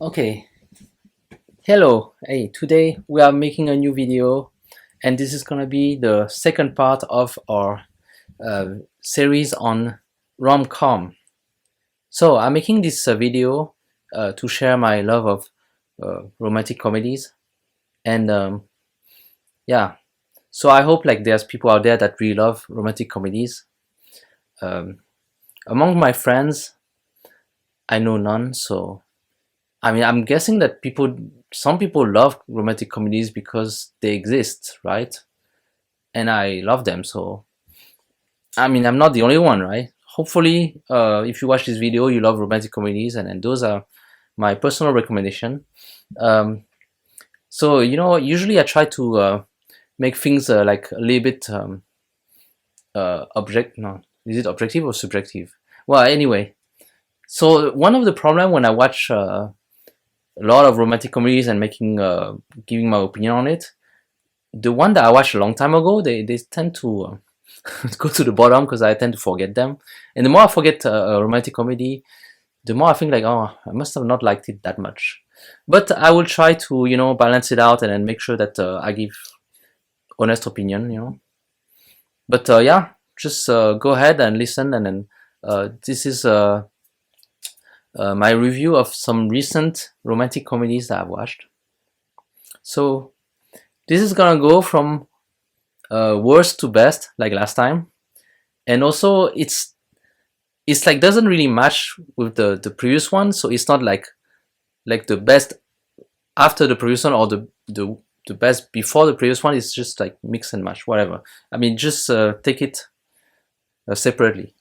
Okay, hello. Hey, today we are making a new video, and this is gonna be the second part of our series on rom-com. So I'm making this video to share my love of romantic comedies, and yeah. So I hope like there's people out there that really love romantic comedies. Um, Among my friends, I know none, so I mean, I'm guessing that some people love romantic comedies because they exist, right? And I love them. So, I mean, I'm not the only one, right? Hopefully, if you watch this video, you love romantic comedies, and those are my personal recommendation. Um, so, usually I try to make things like a little bit no, is it objective or subjective? Well, anyway, so one of the problem when I watch a lot of romantic comedies and making giving my opinion on it, the one that I watched a long time ago, they tend to go to the bottom because I tend to forget them. And the more I forget a romantic comedy, the more I think like, oh, I must have not liked it that much. But I will try to balance it out and then make sure that I give honest opinion. But yeah, just go ahead and listen, and then this is my review of some recent romantic comedies that I've watched. So this is gonna go from worst to best, like last time, and also it's like doesn't really match with the previous one, so it's not like the best after the previous one or the best before the previous one. It's just like mix and match, whatever. I mean, just take it separately.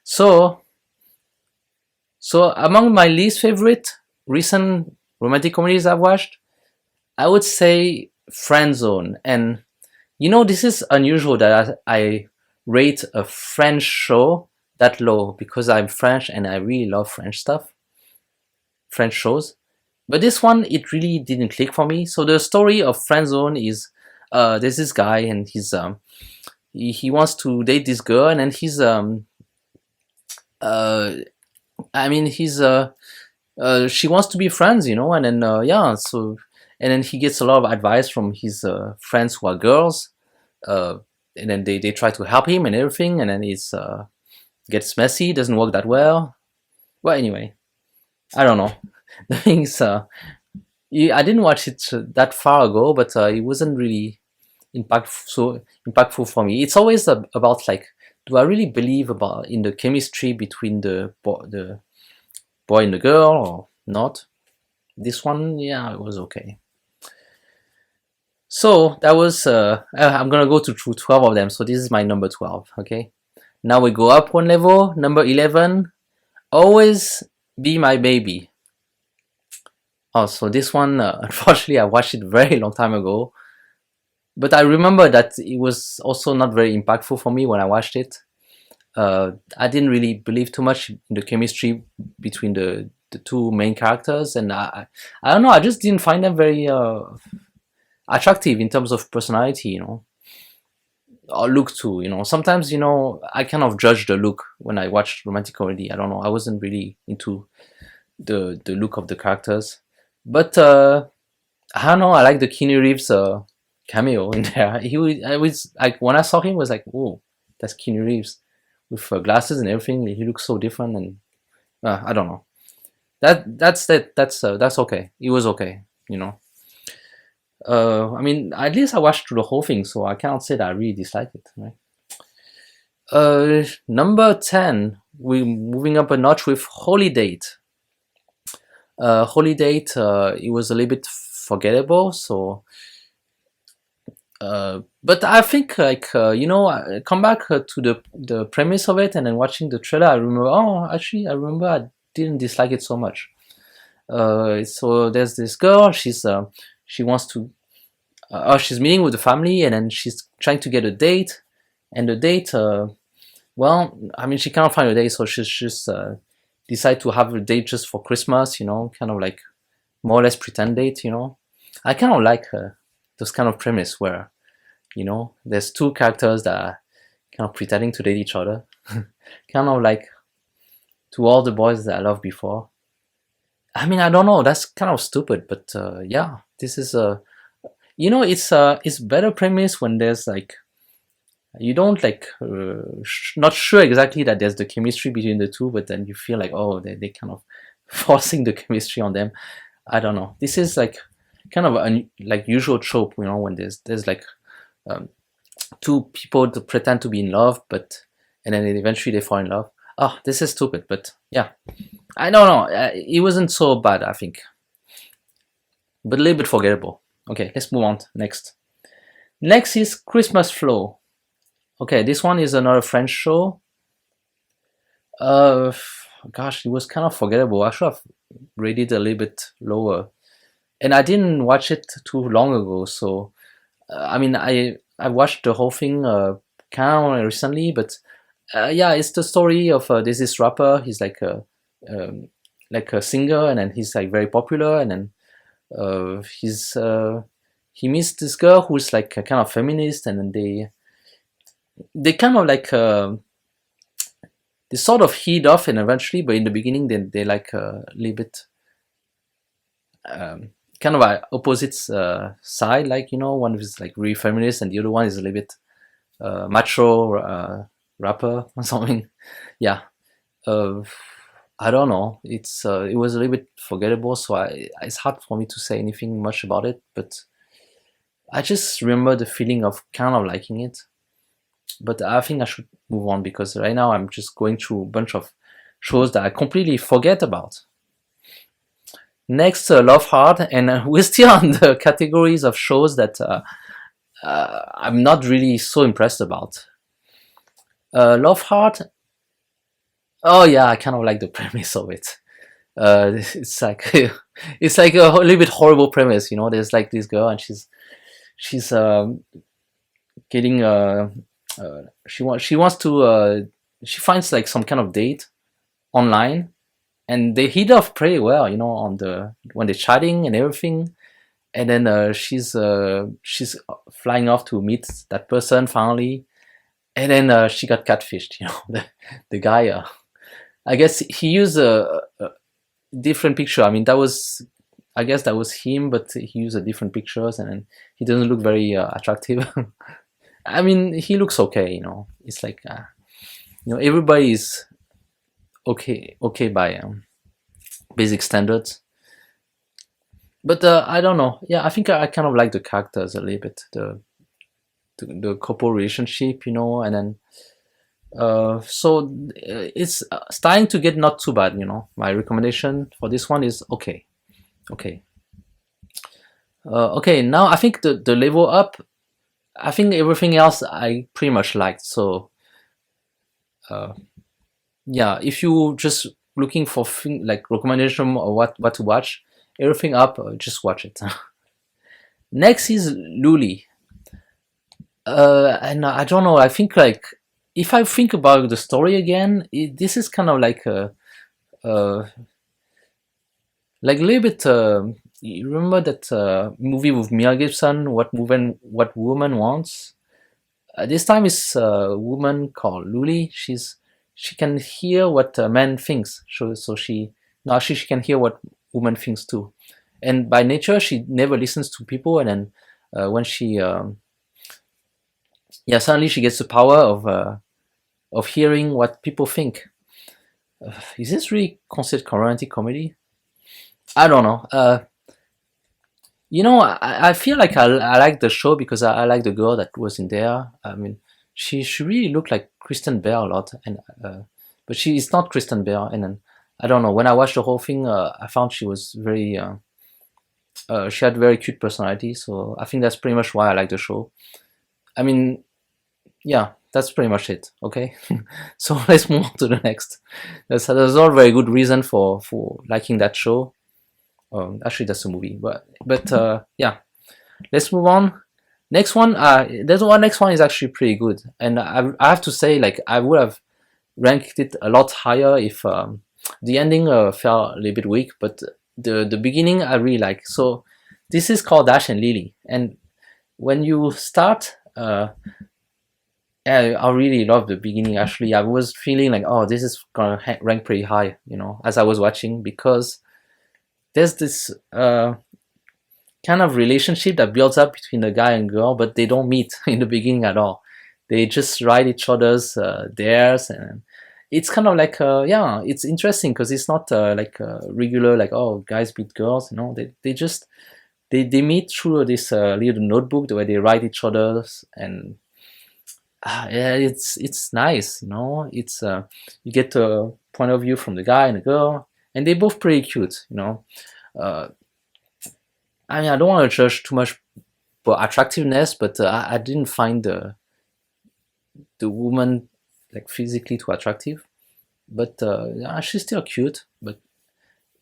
So among my least favorite recent romantic comedies I've watched, I would say Friendzone. And this is unusual that I rate a French show that low because I'm French and I really love French stuff, French shows. But this one, it really didn't click for me. So the story of Friendzone is there's this guy, and he wants to date this girl, and then uh I mean she wants to be friends, and then yeah, so and then he gets a lot of advice from his friends who are girls, uh, and then they try to help him and everything, and then it's gets messy, doesn't work that well. Well, anyway, I don't know. The thing is, I didn't watch it that far ago, but it wasn't really impactful for me. It's always about like, do I really believe about in the chemistry between the boy and the girl or not? This one, yeah, it was okay. So that was I'm gonna go through 12 of them. So this is my number 12. Okay, now we go up one level. Number 11, Always Be My Baby. Oh, so this one, unfortunately, I watched it very long time ago, but I remember that it was also not very impactful for me when I watched it. I didn't really believe too much in the chemistry between the two main characters, and I don't know, I just didn't find them very attractive in terms of personality, or look too. Sometimes I kind of judge the look when I watch romantic comedy. I don't know, I wasn't really into the look of the characters, but I don't know, I like the Keanu Reeves cameo in there. I was like, when I saw him, I was like, oh, that's Keanu Reeves with glasses and everything. He looks so different, and I don't know. That's okay. It was okay. I mean, at least I watched through the whole thing, so I cannot say that I really dislike it, right? Number 10, we're moving up a notch with Holidate. Holidate, it was a little bit forgettable, so but I think like I come back to the premise of it, and then watching the trailer, I remember. Oh, actually, I remember I didn't dislike it so much. So there's this girl. She wants to. She's meeting with the family, and then she's trying to get a date, and the date. Well, I mean, she cannot find a date, so she's just decide to have a date just for Christmas. Kind of like more or less pretend date. I kind of like those kind of premise where there's two characters that are kind of pretending to date each other, kind of like To All the Boys That I Loved Before. I mean, I don't know. That's kind of stupid, but yeah, this is it's better premise when there's like you don't like not sure exactly that there's the chemistry between the two, but then you feel like oh they kind of forcing the chemistry on them. I don't know. This is like kind of an like usual trope, when there's like um, two people to pretend to be in love, but and then eventually they fall in love. Oh, this is stupid, but yeah, I don't know. It wasn't so bad, I think, but a little bit forgettable. Okay, let's move on. Next is Christmas Flow. Okay, this one is another French show. Uh, Gosh, it was kind of forgettable. I should have rated it a little bit lower, and I didn't watch it too long ago. So, I mean, I watched the whole thing kind of recently, but yeah, it's the story of there's this rapper. He's like a singer, and then he's like very popular, and then he meets this girl who's like a kind of feminist, and then they kind of like they sort of heat off, and eventually, but in the beginning, they like a little bit kind of opposite side, like one is like really feminist, and the other one is a little bit macho rapper or something. Yeah, uh, I don't know. It was a little bit forgettable, so it's hard for me to say anything much about it. But I just remember the feeling of kind of liking it. But I think I should move on because right now I'm just going through a bunch of shows that I completely forget about. Next, Love Hard, and we're still on the categories of shows that I'm not really so impressed about. Love Hard. Oh yeah, I kind of like the premise of it. It's like it's like a little bit horrible premise, There's like this girl, and she's getting she wants to she finds like some kind of date online, and they hit off pretty well, on the when they're chatting and everything, and then she's flying off to meet that person finally, and then she got catfished. The guy. I guess he used a different picture. I mean, I guess that was him, but he used a different pictures, and then he doesn't look very attractive. I mean, he looks okay. It's like everybody is okay by basic standards. But I don't know. Yeah, I think I kind of like the characters a little bit, the couple relationship, and then so it's starting to get not too bad. My recommendation for this one is okay. Okay, now I think the level up. I think everything else I pretty much liked. So yeah, if you just looking for like recommendation or what to watch, everything up, just watch it. Next is Lulli. And I don't know. I think like if I think about the story again, this is kind of like a little bit. You remember that movie with Mel Gibson? What woman wants? This time is a woman called Lulli. She can hear what a man thinks. So she no, actually she can hear what woman thinks too. And by nature, she never listens to people. And then when she suddenly she gets the power of hearing what people think. Is this really considered romantic comedy? I don't know. I feel like I like the show because I like the girl that was in there. I mean, she really looked like Kristen Bell a lot, and but she is not Kristen Bell. And then I don't know. When I watched the whole thing, I found she was very. She had very cute personality, so I think that's pretty much why I like the show. I mean, yeah, that's pretty much it. Okay, so let's move on to the next. There's all very good reason for liking that show. Actually, that's a movie, but yeah, let's move on. Next one, next one is actually pretty good, and I have to say, like, I would have ranked it a lot higher if the ending felt a little bit weak, but the beginning I really like. So this is called Dash and Lily, and when you start, I really love the beginning. Actually, I was feeling like, oh, this is gonna rank pretty high, as I was watching, because there's this kind of relationship that builds up between the guy and girl, but they don't meet in the beginning at all. They just write each other's theirs, and it's kind of like yeah, it's interesting because it's not like regular like, oh, guys meet girls, you know. They just they meet through this little notebook where they write each other's, and yeah, it's nice, you know. It's you get a point of view from the guy and the girl, and they're both pretty cute, you know. Uh, I mean, I don't want to judge too much for attractiveness, but I didn't find the woman like physically too attractive. But yeah, she's still cute. But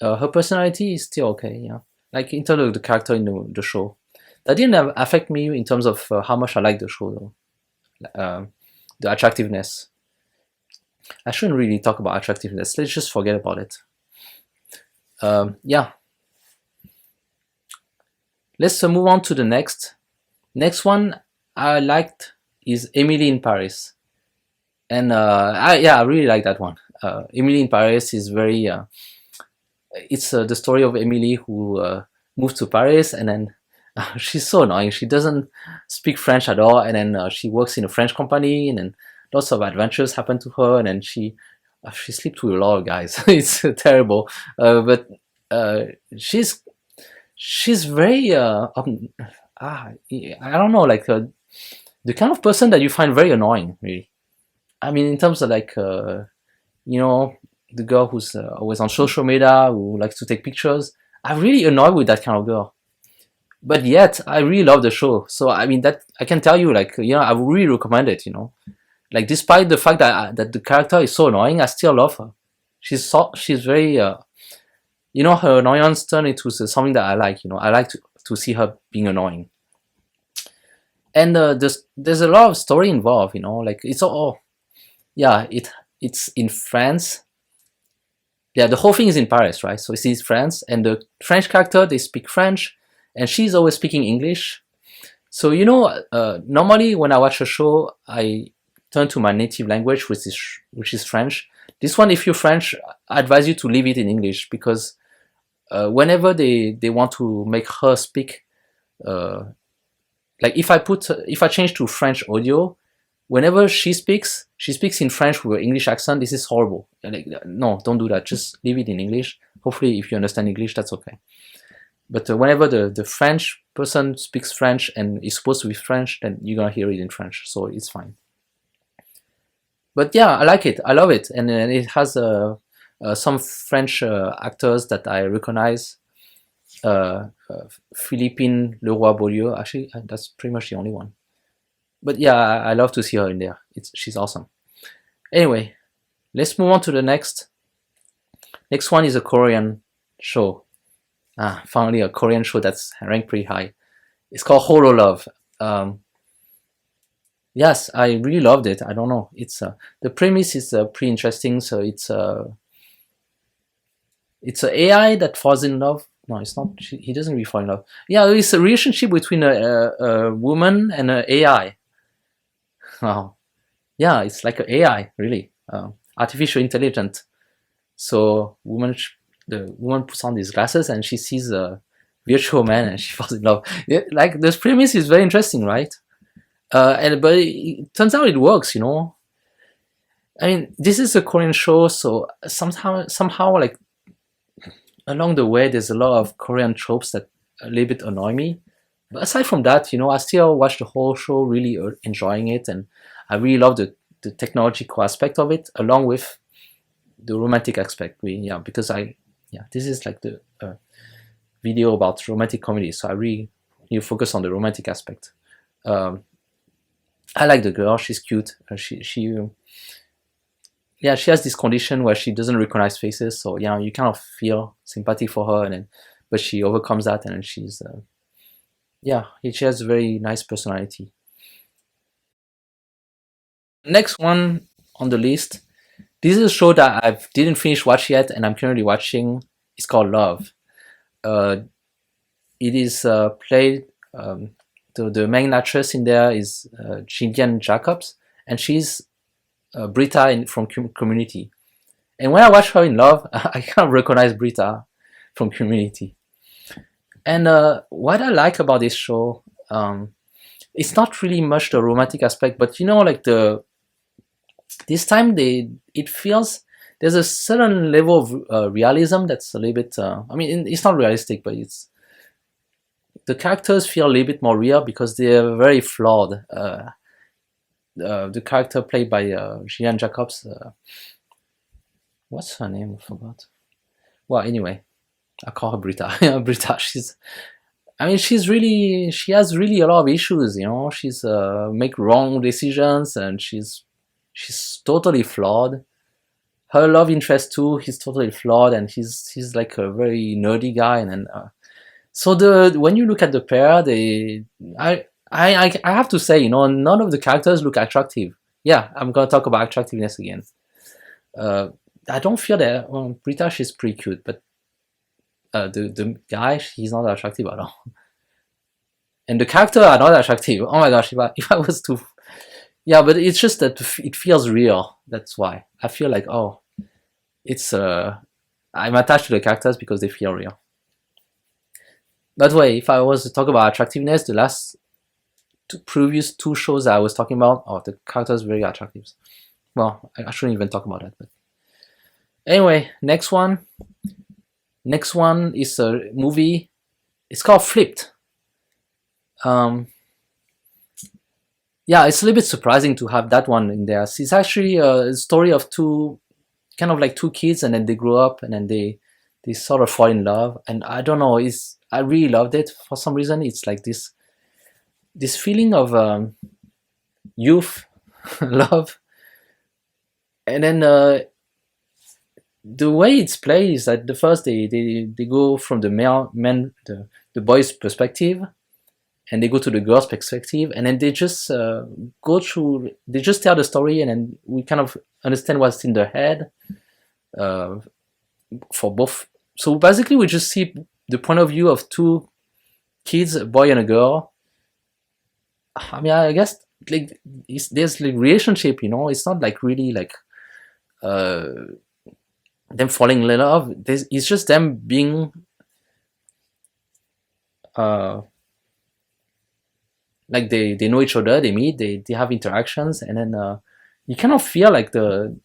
her personality is still okay. Yeah, like in terms of the character in the show, that didn't affect me in terms of how much I like the show though. The attractiveness. I shouldn't really talk about attractiveness. Let's just forget about it. Yeah. Let's move on to the next. Next one I liked is Emily in Paris, and I really like that one. Emily in Paris is very. It's the story of Emily who moved to Paris, and then she's so annoying. She doesn't speak French at all, and then she works in a French company, and then lots of adventures happen to her, and then she sleeps with a lot of guys. It's terrible, but she's very I don't know, like the kind of person that you find very annoying, really. I mean, in terms of like you know, the girl who's always on social media, who likes to take pictures. I'm really annoyed with that kind of girl. But yet, I really love the show. So I mean, that I can tell you, like, you know, I would really recommend it. You know, like despite the fact that that the character is so annoying, I still love her. She's very you know, her annoyance turned into something that I like. You know, I like to see her being annoying. And there's a lot of story involved. You know, like it's all yeah, it's in France. Yeah, the whole thing is in Paris, right? So it's in France, and the French character, they speak French, and she's always speaking English. So you know, normally when I watch a show, I turn to my native language, which is French. This one, if you're French, I advise you to leave it in English, because whenever they want to make her speak, like if I change to French audio, whenever she speaks in French with an English accent. This is horrible. Like, no, don't do that. Just leave it in English. Hopefully, if you understand English, that's okay. But whenever the French person speaks French and is supposed to be French, then you're gonna hear it in French, so it's fine. But yeah, I like it. I love it, and it has some French actors that I recognize. Philippine Leroy-Beaulieu. Actually, that's pretty much the only one. But yeah, I love to see her in there. She's awesome. Anyway, let's move on to the next. Next one is a Korean show. Finally a Korean show that's ranked pretty high. It's called Holo Love. Yes, I really loved it. I don't know. It's the premise is pretty interesting. So it's a AI that falls in love. No, it's not. He doesn't really fall in love. Yeah, it's a relationship between a woman and an AI. Oh, yeah, it's like an AI, really, artificial intelligence. So the woman puts on these glasses and she sees a virtual man and she falls in love. Yeah, like this premise is very interesting, right? But it turns out it works, you know. I mean, this is a Korean show, so somehow, like along the way, there's a lot of Korean tropes that a little bit annoy me. But aside from that, you know, I still watch the whole show, really enjoying it, and I really love the technological aspect of it, along with the romantic aspect. Because this is like the video about romantic comedy, so I really need to focus on the romantic aspect. I like the girl; she's cute. She has this condition where she doesn't recognize faces, so yeah, you kind of feel sympathy for her, but she overcomes that, and she's she has a very nice personality. Next one on the list. This is a show that I didn't finish watch yet, and I'm currently watching. It's called Love. It is played. The main actress in there is Gillian Jacobs, and she's Britta from Community. And when I watch her in Love, I can't recognize Britta. from Community. And what I like about this show, it's not really much the romantic aspect, but you know, like this time it feels there's a certain level of realism that's a little bit. I mean, it's not realistic, but the characters feel a little bit more real because they're very flawed. The character played by Gillian Jacobs, what's her name? I forgot. Well, anyway, I call her Brita. Brita. She has really a lot of issues. You know, she's make wrong decisions, and she's totally flawed. Her love interest too, he's totally flawed, and he's like a very nerdy guy, and then so when you look at the pair, I have to say, you know, none of the characters look attractive. Yeah, I'm gonna talk about attractiveness again. I don't feel that Brita, she's pretty cute, but the guy, he's not attractive at all. And the character are not attractive. Oh my gosh, if I was to, yeah, but it's just that it feels real. That's why I feel like, oh, it's I'm attached to the characters because they feel real. By the way, if I was to talk about attractiveness, the previous two shows that I was talking about, oh, the characters very attractive. Well, I shouldn't even talk about that. But anyway, next one is a movie. It's called Flipped. Yeah, it's a little bit surprising to have that one in there. It's actually a story of two kids, and then they grow up, and then they sort of fall in love. And I don't know, I really loved it for some reason. It's like this feeling of youth, love, and then the way it's played is that the first they go from the boy's perspective, and they go to the girl's perspective, and then they just they just tell the story, and then we kind of understand what's in their head for both. So basically we just see the point of view of two kids, a boy and a girl. I mean, I guess like there's like relationship, you know. It's not like really like them falling in love. It's just them being like they know each other, they meet, they have interactions, and then you kind of feel like the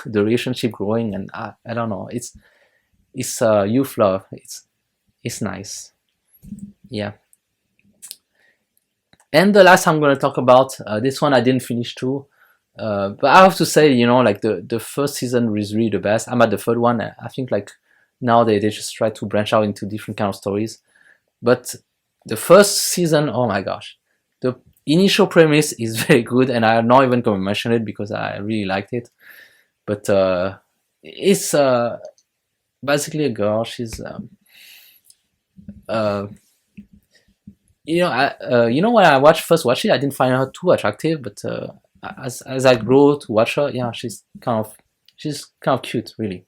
relationship growing, and I don't know, it's youth love. It's nice. Yeah. And the last I'm going to talk about, this one I didn't finish too, but I have to say, you know, like the first season is really the best. I'm at the third one. I think like now they just try to branch out into different kind of stories, but the first season, oh my gosh, the initial premise is very good, and I'm not even going to mention it because I really liked it. But it's basically a girl. She's you know, when I first watched it, I didn't find her too attractive, but as I grow to watch her, yeah, she's kind of cute, really.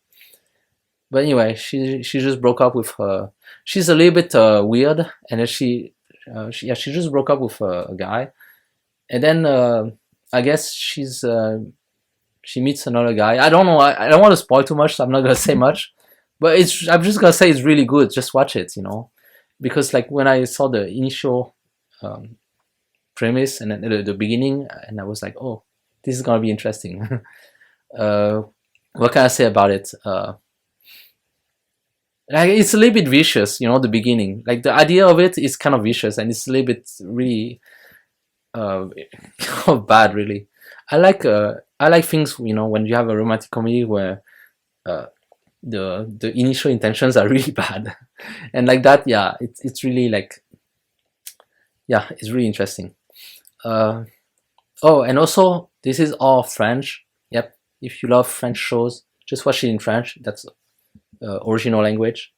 But anyway, she just broke up with her. She's a little bit weird, and then she just broke up with a guy, and then I guess she meets another guy. I don't know. I don't want to spoil too much, so I'm not gonna say much. But I'm just gonna say it's really good. Just watch it, you know, because like when I saw the initial premise and then the beginning, and I was like, oh, this is gonna be interesting. What can I say about it? Like it's a little bit vicious, you know, the beginning. Like the idea of it is kind of vicious, and it's a little bit really bad, really. I like things, you know, when you have a romantic comedy where the initial intentions are really bad, and like that, yeah, it's really like, yeah, it's really interesting. Oh, and also this is all French. Yep, if you love French shows, just watch it in French. That's original language.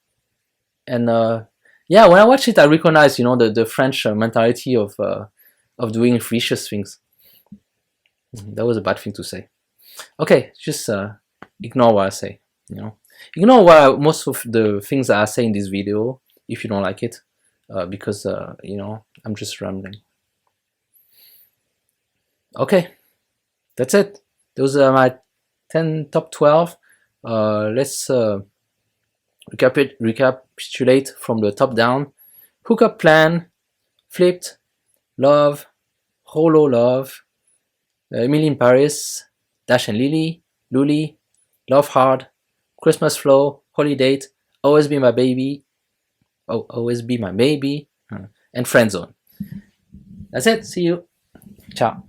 And yeah, when I watch it, I recognize, you know, the French mentality of doing vicious things. That was a bad thing to say. Okay, just ignore what I say. You know, ignore most of the things that I say in this video if you don't like it, because you know, I'm just rambling. Okay, that's it. Those are my top 12 Let's recapitulate from the top down. Hookup Plan, Flipped, Love, Holo Love, Emily in Paris, Dash and Lulli, Love Hard, Christmas Flow, Holidate, Always Be My Baby, Always Be My Baby, and Friendzone. That's it. See you. Ciao.